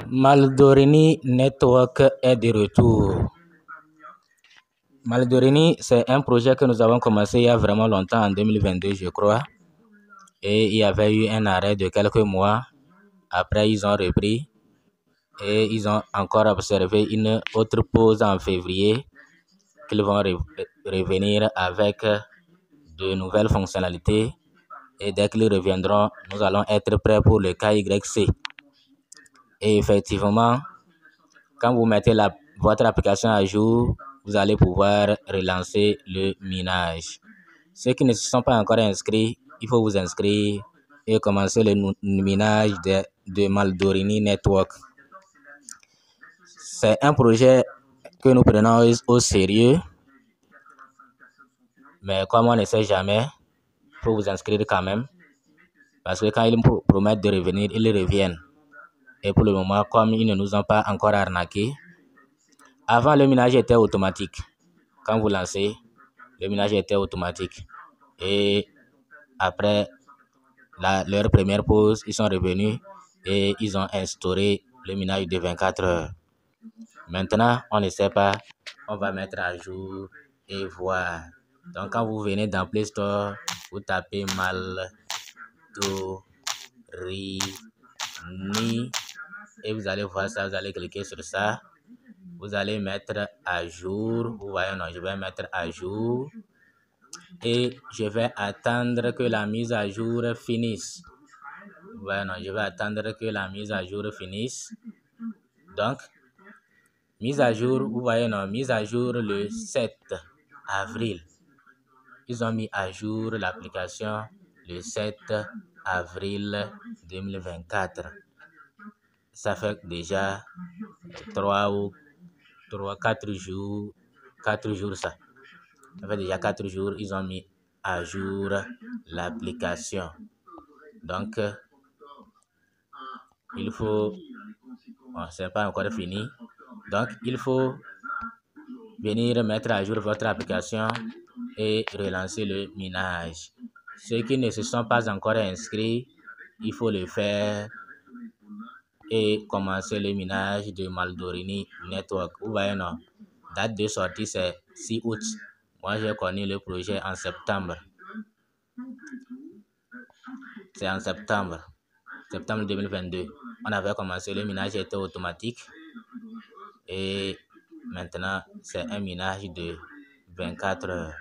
Maldorini Network est de retour. Maldorini, c'est un projet que nous avons commencé il y a vraiment longtemps, en 2022, je crois. Et il y avait eu un arrêt de quelques mois. Après, ils ont repris. Et ils ont encore observé une autre pause en février qu'ils vont revenir avec de nouvelles fonctionnalités. Et dès qu'ils reviendront, nous allons être prêts pour le KYC. Et effectivement, quand vous mettez votre application à jour, vous allez pouvoir relancer le minage. Ceux qui ne se sont pas encore inscrits, il faut vous inscrire et commencer le minage de Maldorini Network. C'est un projet que nous prenons au sérieux, mais comme on ne sait jamais, il faut vous inscrire quand même, parce que quand ils promettent de revenir, ils reviennent. Et pour le moment, comme ils ne nous ont pas encore arnaqués, avant le minage était automatique. Quand vous lancez, le minage était automatique. Et après leur première pause, ils sont revenus et ils ont instauré le minage de 24 heures. Maintenant, on ne sait pas, on va mettre à jour et voir. Donc, quand vous venez dans Play Store, vous tapez Maldorini et vous allez voir ça, vous allez cliquer sur ça. Vous allez mettre à jour. Vous voyez, non, je vais mettre à jour. Et je vais attendre que la mise à jour finisse. Vous voyez, non, je vais attendre que la mise à jour finisse. Donc, mise à jour, vous voyez, non, mise à jour le 7 avril. Ils ont mis à jour l'application le 7 avril 2024. Ça fait déjà 4 jours ça. Ça fait déjà 4 jours, ils ont mis à jour l'application. Donc, il faut... Bon, c'est pas encore fini. Donc, il faut venir mettre à jour votre application et relancer le minage. Ceux qui ne se sont pas encore inscrits, il faut le faire et commencer le minage de Maldorini Network. Vous voyez, non? Date de sortie, c'est 6 août. Moi, j'ai connu le projet en septembre. C'est en septembre 2022. On avait commencé, le minage était automatique. Et maintenant, c'est un minage de 24 heures.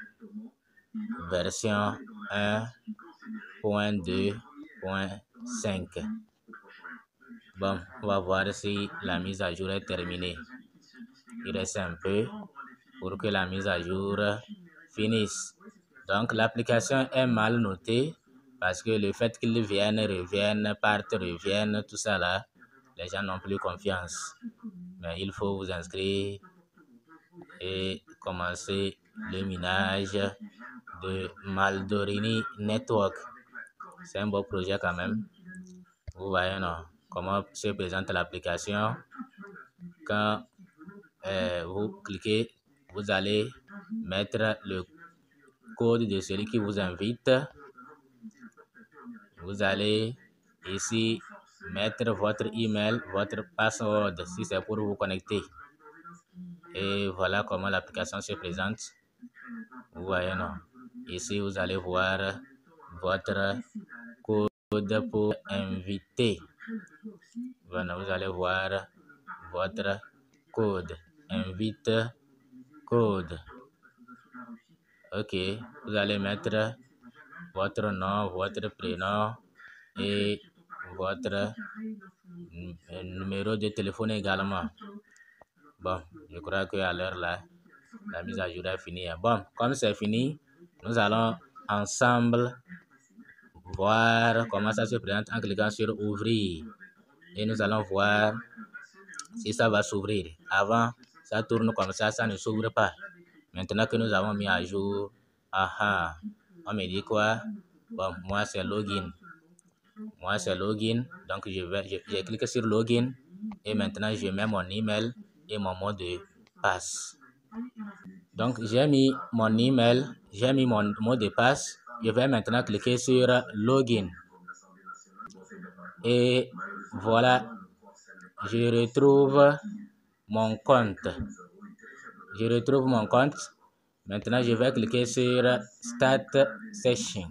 Version 1.2.5. Bon, on va voir si la mise à jour est terminée. Il reste un peu pour que la mise à jour finisse. Donc, l'application est mal notée parce que le fait qu'ils viennent, reviennent, partent, reviennent, tout ça là, les gens n'ont plus confiance. Mais il faut vous inscrire et commencer le minage de Maldorini Network. C'est un beau projet quand même. Vous voyez, non, comment se présente l'application. Quand vous cliquez, vous allez mettre le code de celui qui vous invite. Vous allez ici mettre votre email, votre password si c'est pour vous connecter. Et voilà comment l'application se présente. Vous voyez, non? Ici, vous allez voir votre code pour inviter. Voilà, vous allez voir votre code. Invite code. Ok, vous allez mettre votre nom, votre prénom et votre numéro de téléphone également. Bon, je crois qu'à l'heure là, la mise à jour est finie. Bon, comme c'est fini, nous allons ensemble voir comment ça se présente en cliquant sur ouvrir. Et nous allons voir si ça va s'ouvrir. Avant, ça tourne comme ça ne s'ouvre pas. Maintenant que nous avons mis à jour, on me dit quoi? Bon, moi c'est login. Donc j'ai cliqué sur login et maintenant je mets mon email et mon mot de passe. Donc j'ai mis mon email, j'ai mis mon mot de passe. Je vais maintenant cliquer sur login. Et voilà, je retrouve mon compte. Je retrouve mon compte. Maintenant, je vais cliquer sur Start Session.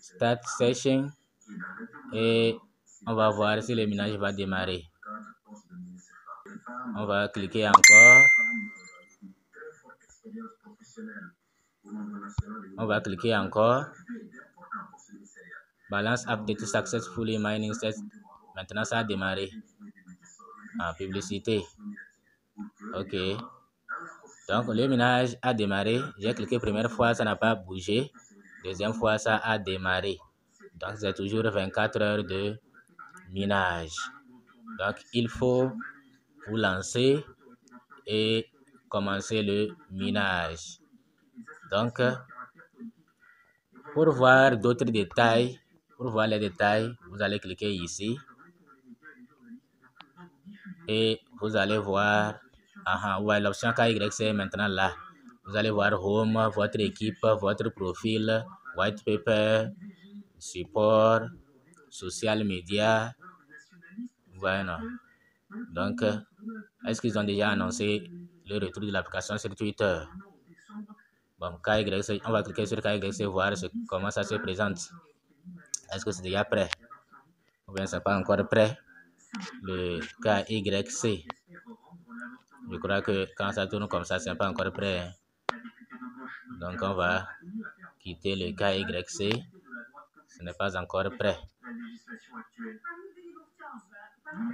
Start Session. Et on va voir si le minage va démarrer. On va cliquer encore. On va cliquer encore. Balance update successfully mining set. Maintenant, ça a démarré. En publicité. OK. Donc, le minage a démarré. J'ai cliqué première fois, ça n'a pas bougé. Deuxième fois, ça a démarré. Donc, c'est toujours 24 heures de minage. Donc, il faut vous lancer et commencer le minage. Donc, pour voir d'autres détails, pour voir les détails, vous allez cliquer ici. Et vous allez voir, l'option KYC est maintenant là. Vous allez voir Home, votre équipe, votre profil, White Paper, Support, Social Media. Voilà. Donc, est-ce qu'ils ont déjà annoncé le retour de l'application sur Twitter? Bon, KYC, on va cliquer sur KYC, voir comment ça se présente. Est-ce que c'est déjà prêt? Ou bien c'est pas encore prêt? Le KYC. Je crois que quand ça tourne comme ça, c'est pas encore prêt. Donc, on va quitter le KYC. Ce n'est pas encore prêt.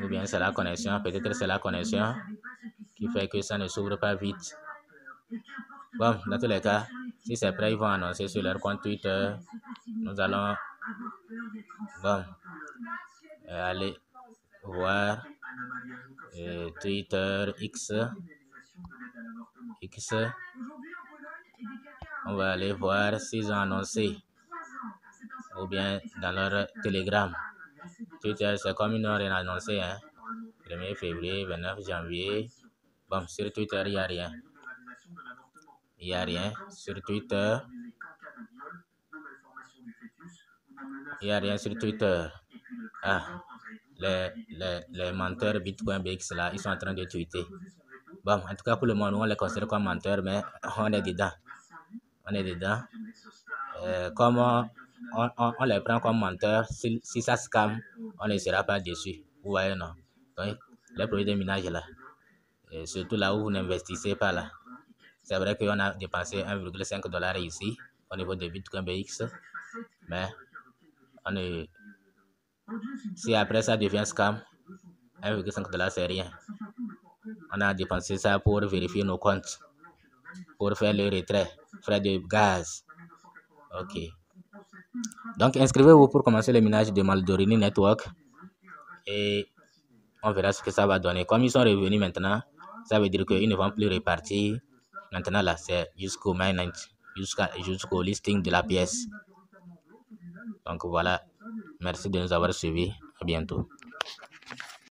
Ou bien c'est la connexion. Peut-être c'est la connexion qui fait que ça ne s'ouvre pas vite. Bon, dans tous les cas, si c'est prêt, ils vont annoncer sur leur compte Twitter. Nous allons aller voir Twitter X. On va aller voir s'ils ont annoncé. Ou bien dans leur Telegram. Twitter, c'est comme ils n'ont rien annoncé. 1er février, 29 janvier. Bon, sur Twitter, il n'y a rien. Il n'y a rien. Sur Twitter, il n'y a rien sur Twitter. Les menteurs Bitcoin BX là, ils sont en train de tweeter. Bon, en tout cas, pour le moment, on les considère comme menteurs, mais on est dedans. Comme on les prend comme menteurs, si ça scam, on ne sera pas déçu. Vous voyez, non? Donc, les produits de minage là, surtout là où vous n'investissez pas là. C'est vrai qu'on a dépensé 1,5 $ ici, au niveau de Bitcoin BX, mais si après ça devient scam, 1,5 $ c'est rien. On a dépensé ça pour vérifier nos comptes, pour faire le retrait, frais de gaz. OK. Donc, inscrivez-vous pour commencer le minage de Maldorini Network et on verra ce que ça va donner. Comme ils sont revenus maintenant, ça veut dire qu'ils ne vont plus répartir. Maintenant, là, c'est jusqu'au mainnet, jusqu'au listing de la pièce. Donc, voilà. Merci de nous avoir suivis. À bientôt.